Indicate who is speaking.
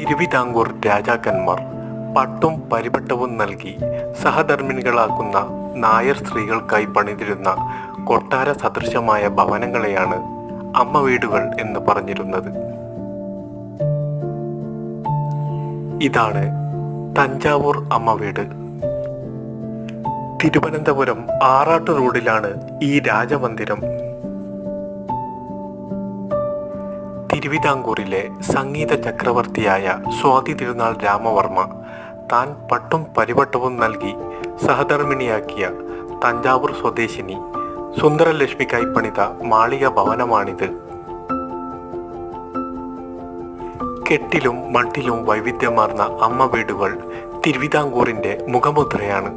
Speaker 1: തിരുവിതാംകൂർ രാജാക്കന്മാർ പട്ടും പരിപട്ടവും നൽകി സഹധർമ്മിണികളാക്കുന്ന നായർ സ്ത്രീകൾക്കായി പണിതിരുന്ന കൊട്ടാര സദൃശമായ ഭവനങ്ങളെയാണ് അമ്മ വീടുകൾ എന്ന് പറഞ്ഞിരുന്നത്. ഇതാണ് തഞ്ചാവൂർ അമ്മ വീട്. തിരുവനന്തപുരം ആറാട്ട് റോഡിലാണ് ഈ രാജമന്ദിരം. തിരുവിതാംകൂറിലെ സംഗീത ചക്രവർത്തിയായ സ്വാതി തിരുനാൾ രാമവർമ്മ താൻ പട്ടും പരിവട്ടവും നൽകി സഹധർമ്മിണിയാക്കിയ തഞ്ചാവൂർ സ്വദേശിനി സുന്ദരലക്ഷ്മിക്കായി പണിത മാളിക ഭവനമാണിത്. കെട്ടിലും മട്ടിലും വൈവിധ്യമാർന്ന അമ്മ വീടുകൾ തിരുവിതാംകൂറിൻ്റെ മുഖമുദ്രയാണ്.